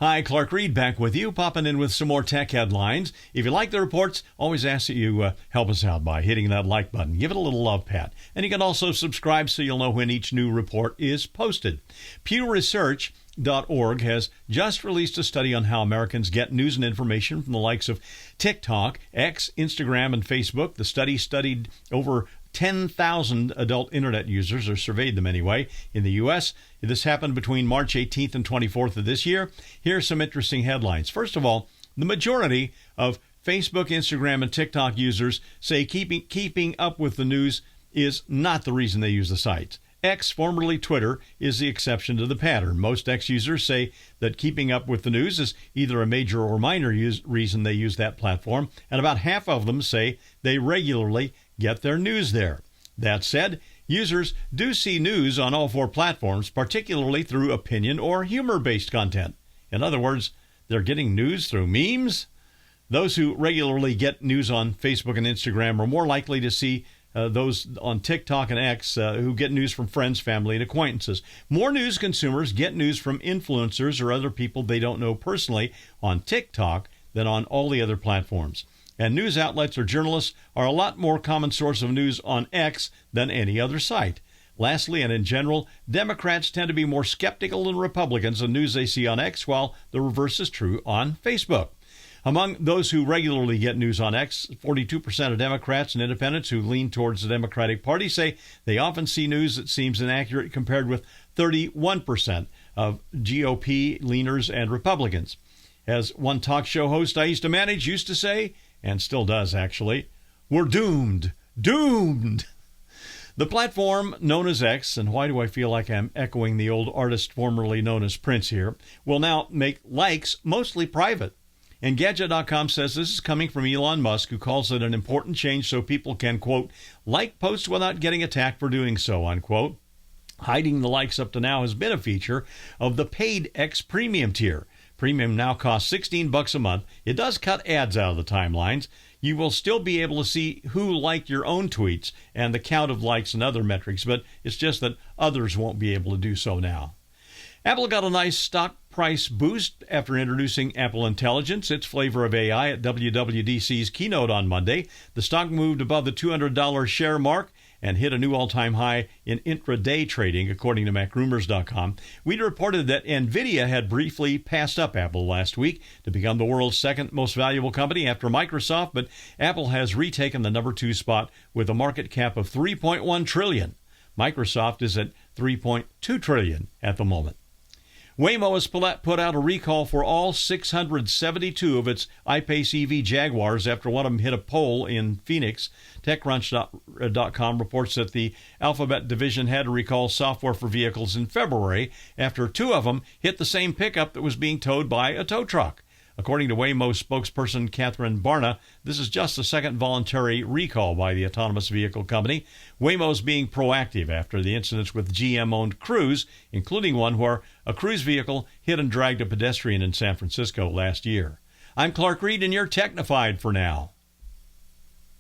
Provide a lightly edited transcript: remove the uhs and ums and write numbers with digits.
Hi, Clark Reid back with you, popping in with some more tech headlines. If you like the reports, always ask that you help us out by hitting that like button. Give it a little love pat. And you can also subscribe so you'll know when each new report is posted. PewResearch.org has just released a study on how Americans get news and information from the likes of TikTok, X, Instagram, and Facebook. The study studied over 10,000 adult internet users, or surveyed them anyway, in the U.S. This happened between March 18th and 24th of this year. Here are some interesting headlines. First of all, the majority of Facebook, Instagram, and TikTok users say keeping up with the news is not the reason they use the sites. X, formerly Twitter, is the exception to the pattern. Most X users say that keeping up with the news is either a major or minor reason they use that platform, and about half of them say they regularly get their news there. That said, users do see news on all four platforms, particularly through opinion or humor-based content. In other words, they're getting news through memes. Those who regularly get news on Facebook and Instagram are more likely to see those on TikTok and X who get news from friends, family, and acquaintances. More news consumers get news from influencers or other people they don't know personally on TikTok than on all the other platforms. And news outlets or journalists are a lot more common source of news on X than any other site. Lastly, and in general, Democrats tend to be more skeptical than Republicans of news they see on X, while the reverse is true on Facebook. Among those who regularly get news on X, 42% of Democrats and independents who lean towards the Democratic Party say they often see news that seems inaccurate, compared with 31% of GOP leaners and Republicans. As one talk show host I used to manage used to say, and still does actually, we're doomed. Doomed! The platform known as X, and why do I feel like I'm echoing the old artist formerly known as Prince here, will now make likes mostly private. And Gadget.com says this is coming from Elon Musk, who calls it an important change so people can, quote, like posts without getting attacked for doing so, unquote. Hiding the likes up to now has been a feature of the paid X Premium tier. Premium now costs $16 a month. It does cut ads out of the timelines. You will still be able to see who liked your own tweets and the count of likes and other metrics, but it's just that others won't be able to do so now. Apple got a nice stock price boost after introducing Apple Intelligence, its flavor of AI, at WWDC's Keynote on Monday. The stock moved above the $200 share mark and hit a new all-time high in intraday trading, according to MacRumors.com. We reported that NVIDIA had briefly passed up Apple last week to become the world's second most valuable company after Microsoft, but Apple has retaken the number 2 spot with a market cap of $3.1 trillion. Microsoft is at $3.2 trillion at the moment. Waymo has put out a recall for all 672 of its I-Pace EV Jaguars after one of them hit a pole in Phoenix. TechCrunch.com reports that the Alphabet division had to recall software for vehicles in February after 2 of them hit the same pickup that was being towed by a tow truck. According to Waymo spokesperson Catherine Barna, this is just the second voluntary recall by the autonomous vehicle company. Waymo is being proactive after the incidents with GM-owned Cruise, including one where a Cruise vehicle hit and dragged a pedestrian in San Francisco last year. I'm Clark Reid, and you're Technified for now.